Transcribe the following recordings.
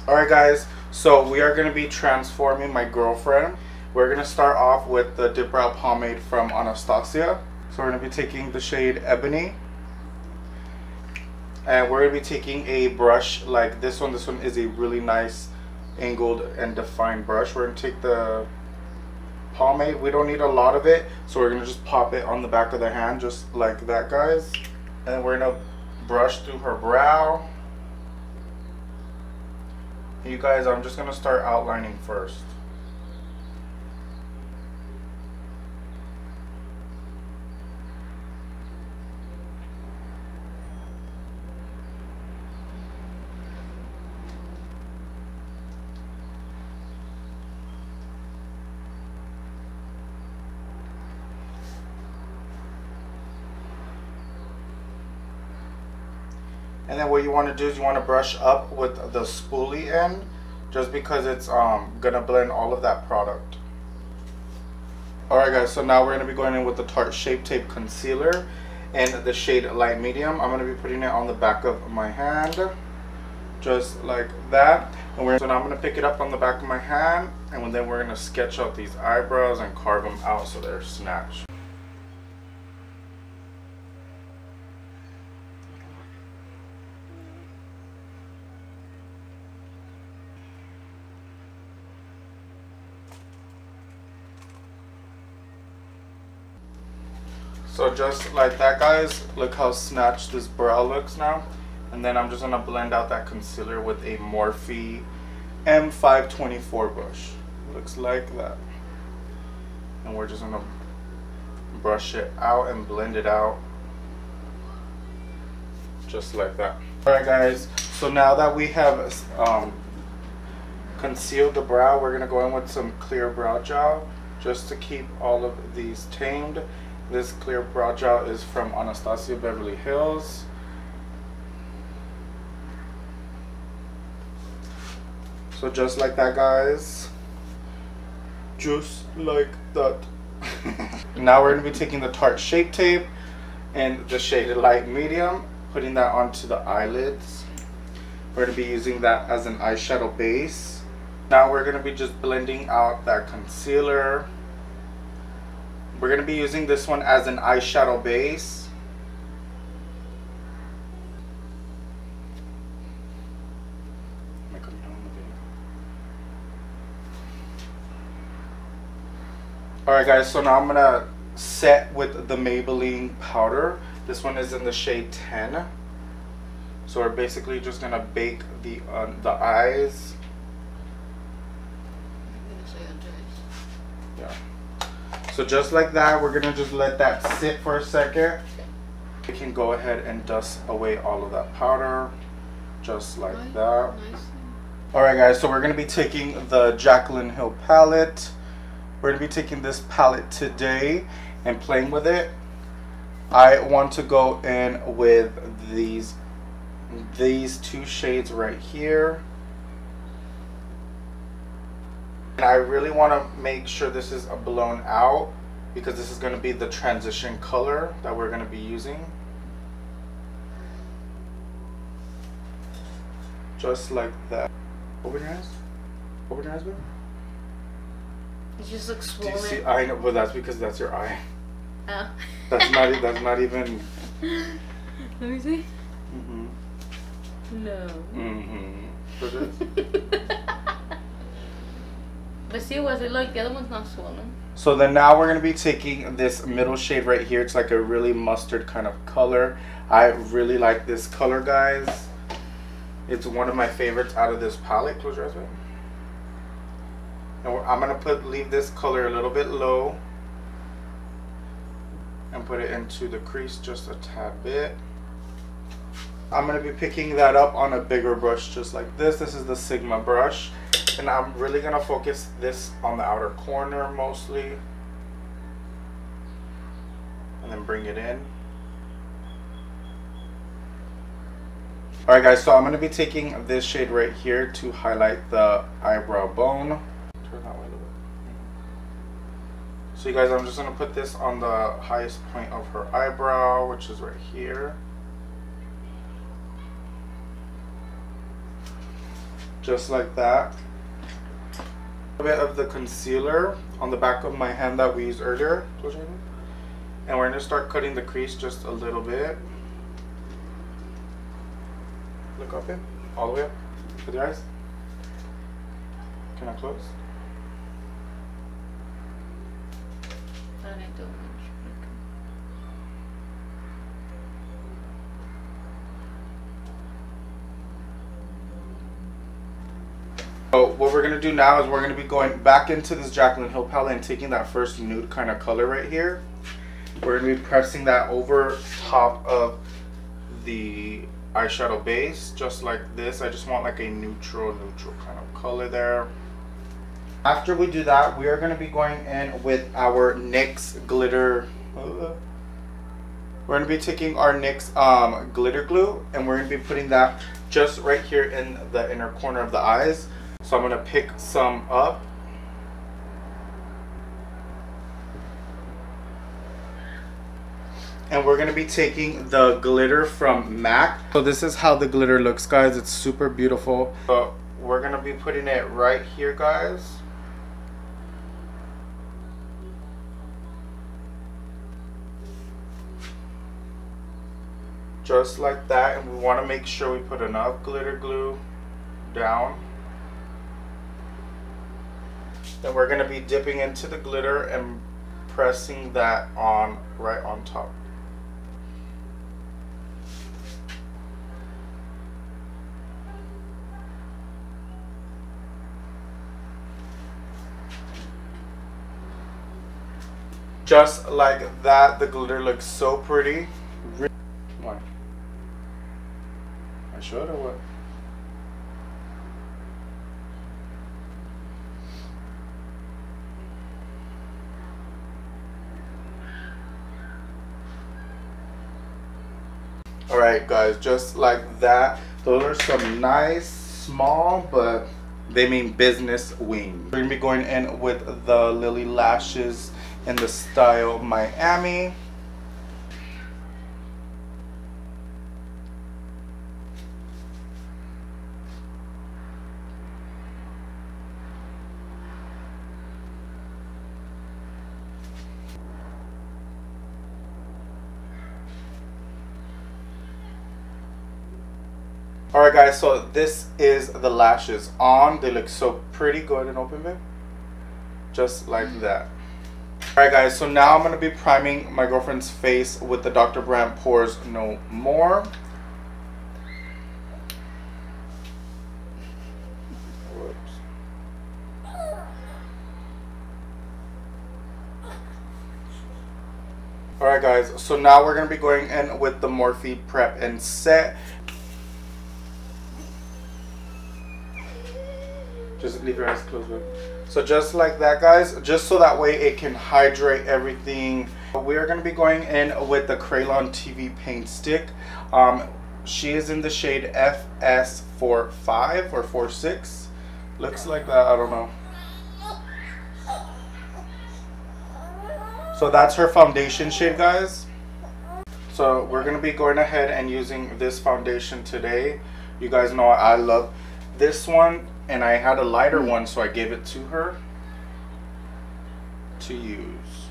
Alright guys, so we are going to be transforming my girlfriend. We're going to start off with the Dip Brow Pomade from Anastasia. So we're going to be taking the shade Ebony. And we're going to be taking a brush like this one. This one is a really nice angled and defined brush. We're going to take the pomade. We don't need a lot of it, so we're going to just pop it on the back of the hand just like that, guys. And we're going to brush through her brow. You guys, I'm just going to start outlining first. And then what you want to do is you want to brush up with the spoolie end, just because it's gonna blend all of that product. Alright guys, so now we're going to be going in with the Tarte Shape Tape Concealer and the shade Light Medium. I'm going to be putting it on the back of my hand, just like that. And so now I'm going to pick it up on the back of my hand, and then we're going to sketch out these eyebrows and carve them out so they're snatched. So just like that, guys, look how snatched this brow looks now. And then I'm just going to blend out that concealer with a Morphe M524 brush. Looks like that. And we're just going to brush it out and blend it out. Just like that. Alright guys, so now that we have concealed the brow, we're going to go in with some clear brow gel just to keep all of these tamed. This clear brow gel is from Anastasia Beverly Hills. So just like that, guys. Just like that. Now we're going to be taking the Tarte Shape Tape and the shade Light Medium, putting that onto the eyelids. We're going to be using that as an eyeshadow base. Now we're going to be just blending out that concealer. We're going to be using this one as an eyeshadow base. Alright guys, so now I'm going to set with the Maybelline powder. This one is in the shade 10. So we're basically just going to bake the eyes. Yeah. So just like that, we're going to just let that sit for a second. We can go ahead and dust away all of that powder, just like that. Alright guys, so we're going to be taking the Jaclyn Hill palette. We're going to be taking this palette today and playing with it. I want to go in with these two shades right here. And I really want to make sure this is blown out, because this is going to be the transition color that we're going to be using. Just like that. Open your eyes. Open your eyes, babe. It just looks swollen. Do you see? I know, well, that's because that's your eye. Oh. That's not even. Let me see. Mm-hmm. No. Mm-hmm. For this? But see what it like, the other one's not swollen. So then now we're going to be taking this middle shade right here. It's like a really mustard kind of color. I really like this color, guys. It's one of my favorites out of this palette. Close your eyes, babe. And I'm going to leave this color a little bit low and put it into the crease just a tad bit. I'm going to be picking that up on a bigger brush just like this. This is the Sigma brush. And I'm really going to focus this on the outer corner mostly. And then bring it in. Alright guys, so I'm going to be taking this shade right here to highlight the eyebrow bone. Turn that way a little bit. So you guys, I'm just going to put this on the highest point of her eyebrow, which is right here. just like that. A bit of the concealer on the back of my hand that we used earlier, and we're gonna start cutting the crease just a little bit. Look up it, all the way up with your eyes. Can I close? So what we're gonna do now is we're gonna be going back into this Jaclyn Hill palette and taking that first nude kind of color right here. We're gonna be pressing that over top of the eyeshadow base, just like this. I just want like a neutral kind of color there. After we do that, we are gonna be going in with our NYX glitter. We're gonna be taking our NYX glitter glue, and we're gonna be putting that just right here in the inner corner of the eyes. So I'm gonna pick some up. And we're gonna be taking the glitter from MAC. So this is how the glitter looks, guys. It's super beautiful. So we're gonna be putting it right here, guys. Just like that, and we wanna make sure we put enough glitter glue down. Then we're gonna be dipping into the glitter and pressing that on right on top. Just like that, the glitter looks so pretty. Why? I should or what? Alright guys, just like that. Those are some nice, small, but they mean business wings. We're going to be going in with the Lilly Lashes in the style Miami. Alright guys, so this is the lashes on. They look so pretty. Go ahead and open it. Just like that. Alright guys, so now I'm going to be priming my girlfriend's face with the Dr. Brandt Pores No More. Alright guys, so now we're going to be going in with the Morphe Prep and Set. Just leave your eyes closed, babe. So just like that, guys, just so that way it can hydrate everything. We are going to be going in with the Kryolan TV Paint Stick. She is in the shade FS45 or 46. Looks like that, I don't know. So that's her foundation shade, guys. So we're going to be going ahead and using this foundation today. You guys know I love this one. And I had a lighter one, so I gave it to her to use.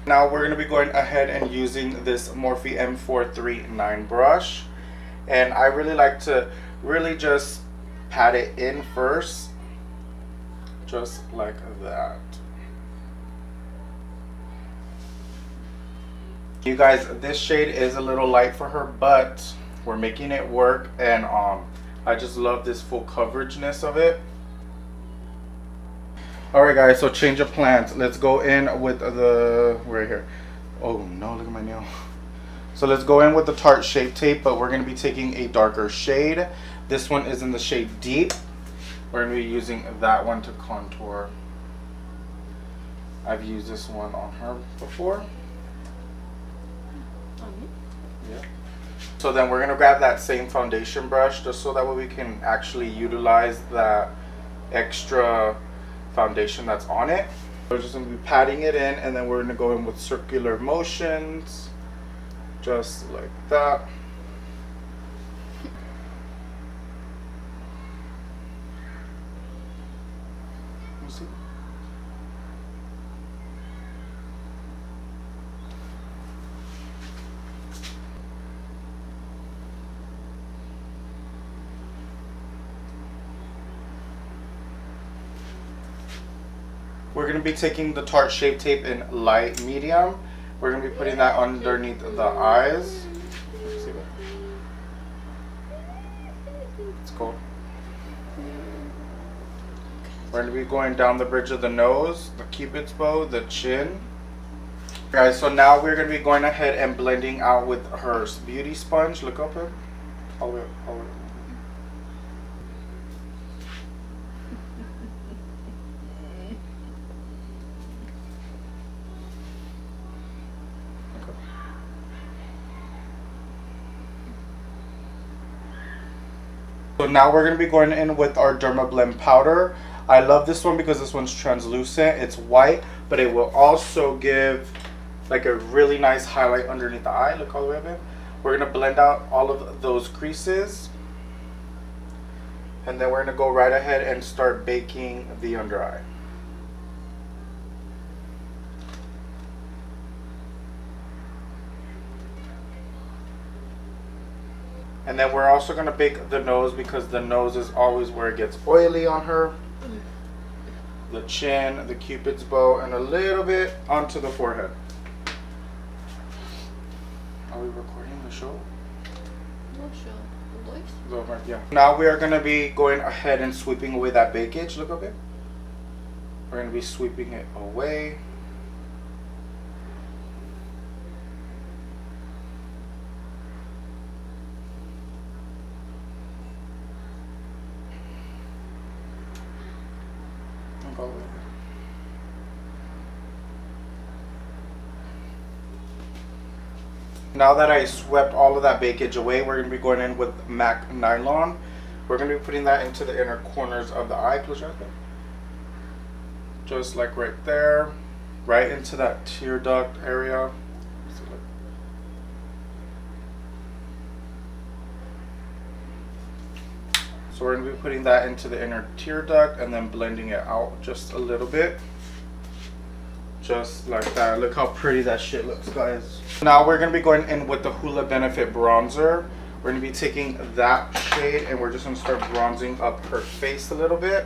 Now we're going to be going ahead and using this Morphe M439 brush. And I really like to really just pat it in first. Just like that. You guys, this shade is a little light for her, but we're making it work. And I just love this full coverageness of it. Alright guys, so change of plans. Let's go in with the, right here. Oh no, look at my nail. So let's go in with the Tarte Shape Tape, but we're going to be taking a darker shade. This one is in the shade Deep. We're going to be using that one to contour. I've used this one on her before. Yeah. So then we're going to grab that same foundation brush just so that way we can actually utilize that extra foundation that's on it. We're just going to be patting it in, and then we're going to go in with circular motions just like that. You see? We're going to be taking the Tarte Shape Tape in light medium. We're going to be putting that underneath the eyes. See that? It's cool. We're going to be going down the bridge of the nose, the cupid's bow, the chin. Guys, so now we're going to be going ahead and blending out with her beauty sponge. Look up it. All the way up, all the way up. So now we're going to be going in with our dermablend powder. I love this one because this one's translucent. It's white, but it will also give like a really nice highlight underneath the eye. Look all the way up in. We're going to blend out all of those creases. And then we're going to go right ahead and start baking the under eye. And then we're also going to bake the nose because the nose is always where it gets oily on her. The chin, the cupid's bow, and a little bit onto the forehead. Are we recording the show? No show. The voice? Yeah. Now we are going to be going ahead and sweeping away that bakage. Look up it. We're going to be sweeping it away. Now that I swept all of that bakage away, we're going to be going in with MAC nylon. We're going to be putting that into the inner corners of the eye. Close your eyes. Just like right there, right into that tear duct area. So we're going to be putting that into the inner tear duct and then blending it out just a little bit. Just like that. Look how pretty that shit looks, guys. Now we're going to be going in with the Hoola Benefit bronzer. We're going to be taking that shade and we're just going to start bronzing up her face a little bit.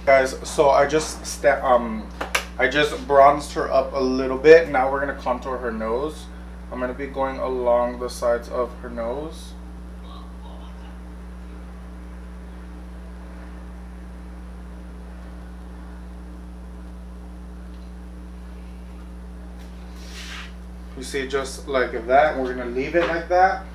Guys, so I just bronzed her up a little bit. Now we're gonna contour her nose. I'm gonna be going along the sides of her nose. You see, just like that. We're gonna leave it like that.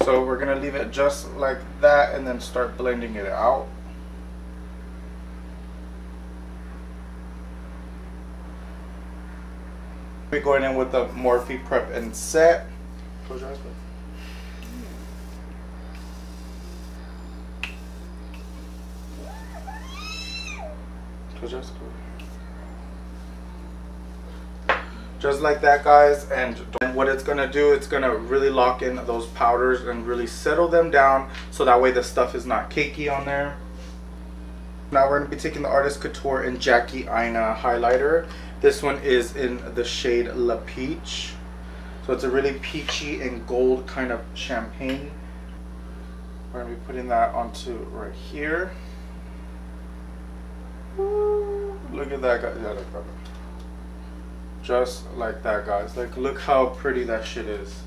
So we're going to leave it just like that and then start blending it out. We're going in with the Morphe Prep and Set. Close your eyes, please. Close your eyes, please. Just like that, guys, and what it's gonna do, it's gonna really lock in those powders and really settle them down so that way the stuff is not cakey on there. Now we're gonna be taking the Artist Couture and Jackie Ina highlighter. This one is in the shade La Peach, so it's a really peachy and gold kind of champagne. We're gonna be putting that onto right here. Look at that, guys. Yeah, look at that. Just like that, guys. Like, look how pretty that shit is.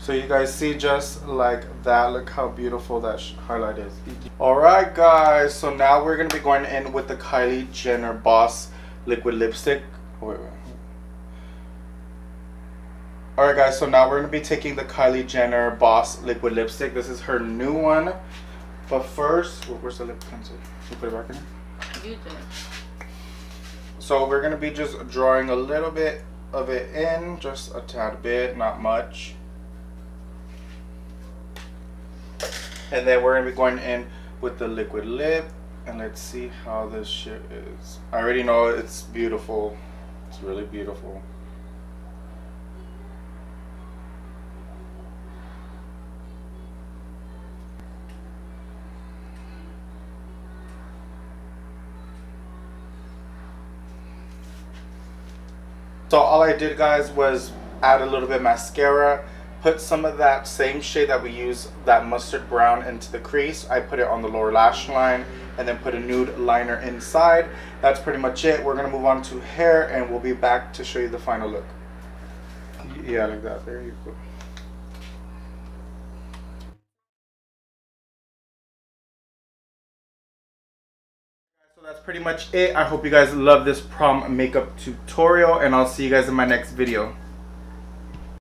So you guys see just like that. Look how beautiful that highlight is. Alright guys, so now we're going to be going in with the Kylie Jenner Boss liquid lipstick. Wait. Alright guys, so now we're going to be taking the Kylie Jenner Boss liquid lipstick. This is her new one. But first, where's the lip pencil? Can you put it back in here? You did. So we're going to be just drawing a little bit of it in, just a tad bit, not much. And then we're going to be going in with the liquid lip. And let's see how this shit is. I already know it's beautiful. It's really beautiful. So all I did, guys, was add a little bit of mascara, put some of that same shade that we use, that mustard brown, into the crease. I put it on the lower lash line and then put a nude liner inside. That's pretty much it. We're gonna move on to hair and we'll be back to show you the final look. Yeah, like that. There you go. So that's pretty much it. I hope you guys love this prom makeup tutorial and I'll see you guys in my next video.